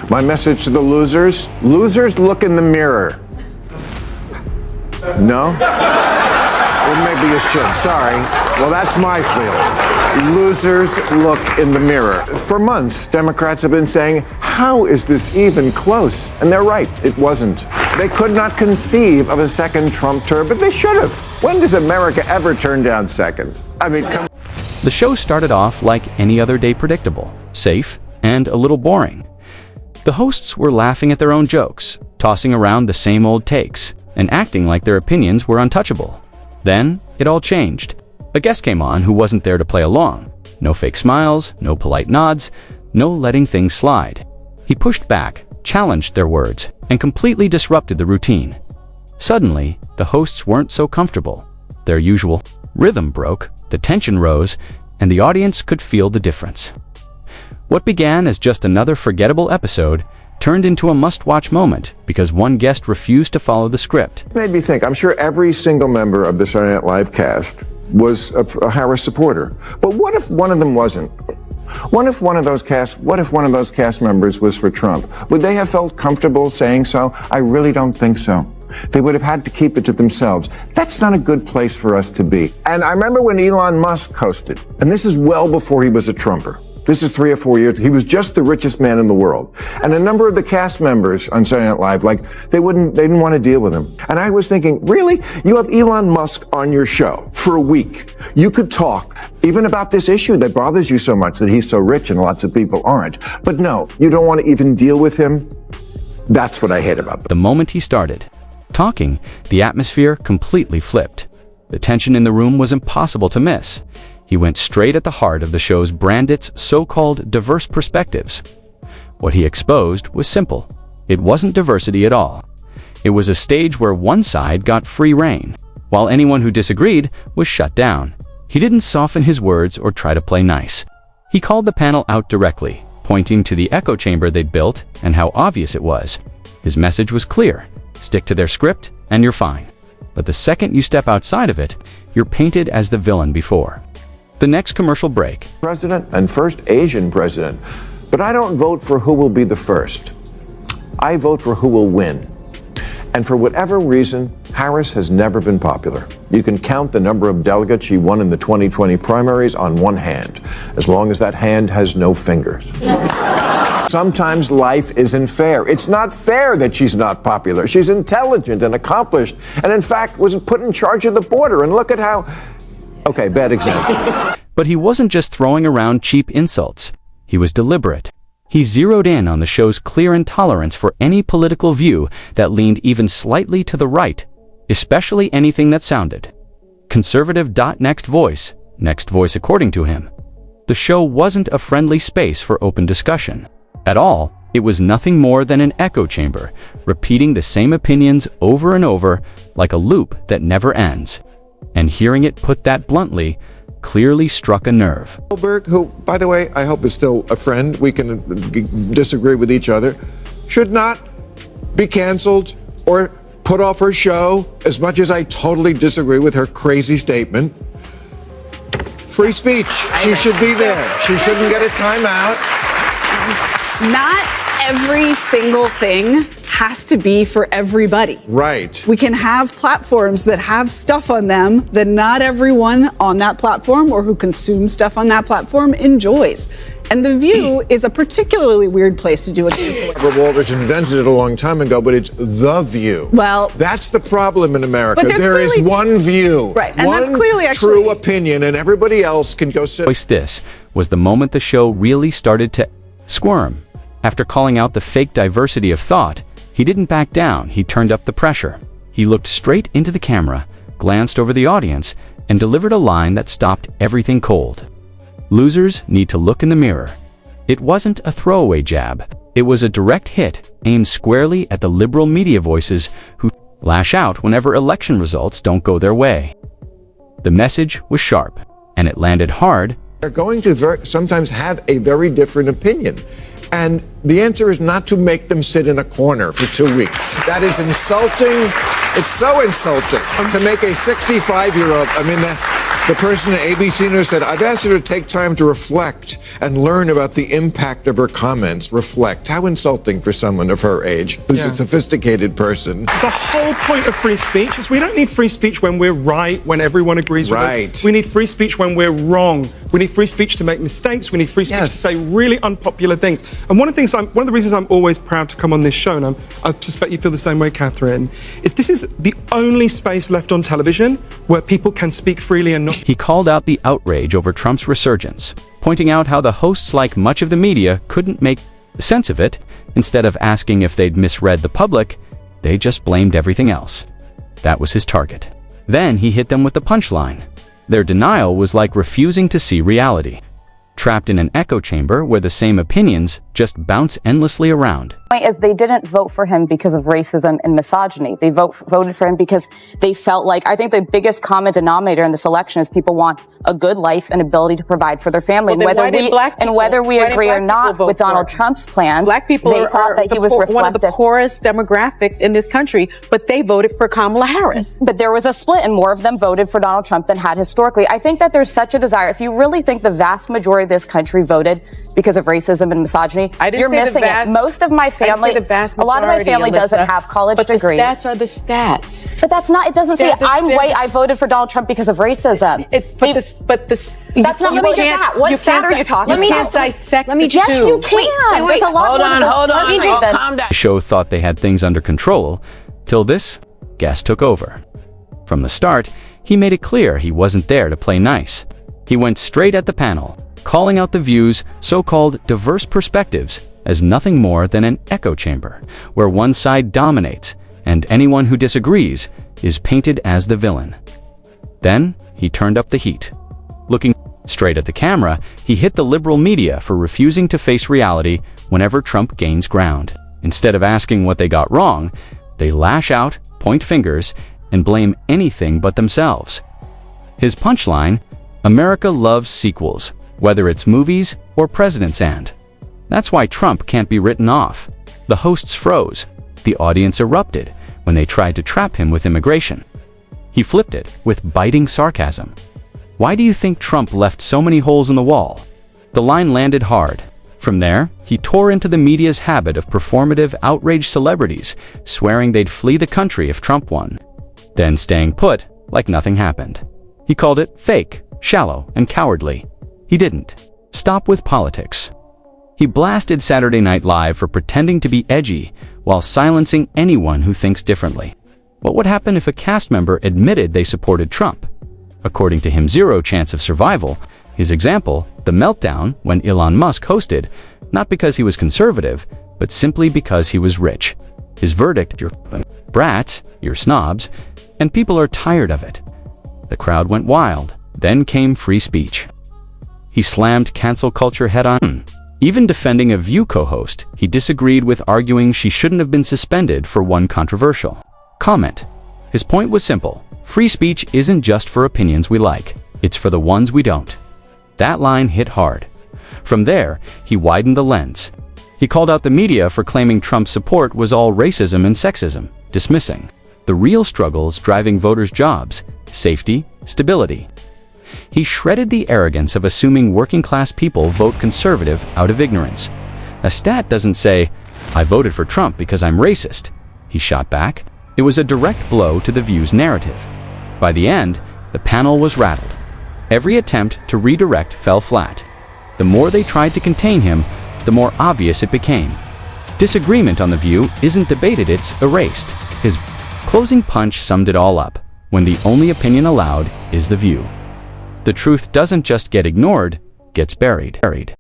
My message to the losers: losers, look in the mirror. No? Well, maybe you should. Sorry. Well, that's my feeling. Losers, look in the mirror. For months, Democrats have been saying, how is this even close? And they're right, it wasn't. They could not conceive of a second Trump term, but they should have. When does America ever turn down second? I mean, come on. The show started off like any other day, predictable, safe, and a little boring. The hosts were laughing at their own jokes, tossing around the same old takes, and acting like their opinions were untouchable. Then, it all changed. A guest came on who wasn't there to play along. No fake smiles, no polite nods, no letting things slide. He pushed back, challenged their words, and completely disrupted the routine. Suddenly, the hosts weren't so comfortable. Their usual rhythm broke, the tension rose, and the audience could feel the difference. What began as just another forgettable episode turned into a must-watch moment because one guest refused to follow the script. It made me think, I'm sure every single member of the Saturday Night Live cast was a Harris supporter. But what if one of them wasn't? What if one of those cast members was for Trump? Would they have felt comfortable saying so? I really don't think so. They would have had to keep it to themselves. That's not a good place for us to be. And I remember when Elon Musk hosted, and this is well before he was a Trumper. This is 3 or 4 years. He was just the richest man in the world. And a number of the cast members on Saturday Night Live, they didn't want to deal with him. And I was thinking, really? You have Elon Musk on your show for a week. You could talk even about this issue that bothers you so much, that he's so rich and lots of people aren't. But no, you don't want to even deal with him. That's what I hate about them. The moment he started talking, the atmosphere completely flipped. The tension in the room was impossible to miss. He went straight at the heart of the show's branded's so-called diverse perspectives. What he exposed was simple. It wasn't diversity at all. It was a stage where one side got free rein, while anyone who disagreed was shut down. He didn't soften his words or try to play nice. He called the panel out directly, pointing to the echo chamber they'd built and how obvious it was. His message was clear: stick to their script and you're fine. But the second you step outside of it, you're painted as the villain before. The next commercial break. President and first Asian president. But I don't vote for who will be the first. I vote for who will win. And for whatever reason, Harris has never been popular. You can count the number of delegates she won in the 2020 primaries on one hand, as long as that hand has no fingers. Sometimes life isn't fair. It's not fair that she's not popular. She's intelligent and accomplished, and in fact was put in charge of the border. And look at how... Okay, bad example. But he wasn't just throwing around cheap insults. He was deliberate. He zeroed in on the show's clear intolerance for any political view that leaned even slightly to the right, especially anything that sounded conservative. Next voice according to him. The show wasn't a friendly space for open discussion at all. It was nothing more than an echo chamber, repeating the same opinions over and over like a loop that never ends. And hearing it put that bluntly clearly struck a nerve. Goldberg, who, by the way, I hope is still a friend, we can disagree with each other, should not be canceled or put off her show, as much as I totally disagree with her crazy statement. Free speech. She should be there. She shouldn't get a timeout. Not every single thing has to be for everybody. Right. We can have platforms that have stuff on them that not everyone on that platform or who consumes stuff on that platform enjoys. And The View is a particularly weird place to do it. Barbara Walters invented it a long time ago, but it's The View. Well, that's the problem in America. But there is one view, right, and one that's clearly true opinion, and everybody else can go sit. This was the moment the show really started to squirm. After calling out the fake diversity of thought, he didn't back down. He turned up the pressure. He looked straight into the camera, glanced over the audience, and delivered a line that stopped everything cold. Losers need to look in the mirror. It wasn't a throwaway jab. It was a direct hit aimed squarely at the liberal media voices who lash out whenever election results don't go their way. The message was sharp, and it landed hard. They're going to sometimes have a very different opinion. And the answer is not to make them sit in a corner for 2 weeks. That is insulting It's so insulting to make a 65-year-old, I mean, the person at ABC News said, I've asked her to take time to reflect and learn about the impact of her comments. Reflect. How insulting for someone of her age, who's a sophisticated person. The whole point of free speech is we don't need free speech when we're right, when everyone agrees with us. We need free speech when we're wrong. We need free speech to make mistakes. We need free speech to say really unpopular things. And one of the reasons I'm always proud to come on this show, and I suspect you feel the same way, Catherine, is this is the only space left on television where people can speak freely and not... He called out the outrage over Trump's resurgence, pointing out how the hosts, like much of the media, couldn't make sense of it. Instead of asking if they'd misread the public, they just blamed everything else. That was his target. Then he hit them with the punchline. Their denial was like refusing to see reality, trapped in an echo chamber where the same opinions just bounce endlessly around. The point is, they didn't vote for him because of racism and misogyny. They voted for him because they felt like, I think the biggest common denominator in this election is people want a good life and ability to provide for their family. Well, whether we agree or not with Donald Trump's plans, black people they thought that he was reflective. One of the poorest demographics in this country, but they voted for Kamala Harris. But there was a split, and more of them voted for Donald Trump than had historically. I think that there's such a desire. If you really think the vast majority of this country voted because of racism and misogyny, you're missing it. Most of my family, a lot of my family doesn't have college degrees. But the stats are the stats. But that's not, it doesn't say I'm white, I voted for Donald Trump because of racism. That's not, let me just ask, what stat are you talking about? Let me just dissect the Yes, you can. There's a lot Hold on, calm down. The show thought they had things under control, till this guest took over. From the start, he made it clear he wasn't there to play nice. He went straight at the panel, calling out the View's so-called diverse perspectives as nothing more than an echo chamber, where one side dominates, and anyone who disagrees is painted as the villain. Then, he turned up the heat. Looking straight at the camera, he hit the liberal media for refusing to face reality whenever Trump gains ground. Instead of asking what they got wrong, they lash out, point fingers, and blame anything but themselves. His punchline, America loves sequels, whether it's movies or President's End. That's why Trump can't be written off. The hosts froze. The audience erupted when they tried to trap him with immigration. He flipped it with biting sarcasm. Why do you think Trump left so many holes in the wall? The line landed hard. From there, he tore into the media's habit of performative, outraged celebrities, swearing they'd flee the country if Trump won, then staying put like nothing happened. He called it fake, shallow, and cowardly. He didn't stop with politics. He blasted Saturday Night Live for pretending to be edgy while silencing anyone who thinks differently. What would happen if a cast member admitted they supported Trump? According to him, zero chance of survival. His example, the meltdown when Elon Musk hosted, not because he was conservative, but simply because he was rich. His verdict, you're brats, you're snobs, and people are tired of it. The crowd went wild. Then came free speech. He slammed cancel culture head-on. Even defending a View co-host, he disagreed with, arguing she shouldn't have been suspended for one controversial comment. His point was simple. Free speech isn't just for opinions we like. It's for the ones we don't. That line hit hard. From there, he widened the lens. He called out the media for claiming Trump's support was all racism and sexism, dismissing the real struggles driving voters' jobs, safety, stability. He shredded the arrogance of assuming working-class people vote conservative out of ignorance. A stat doesn't say, I voted for Trump because I'm racist. He shot back. It was a direct blow to the View's narrative. By the end, the panel was rattled. Every attempt to redirect fell flat. The more they tried to contain him, the more obvious it became. Disagreement on The View isn't debated, it's erased. His closing punch summed it all up, when the only opinion allowed is The View. The truth doesn't just get ignored, gets buried.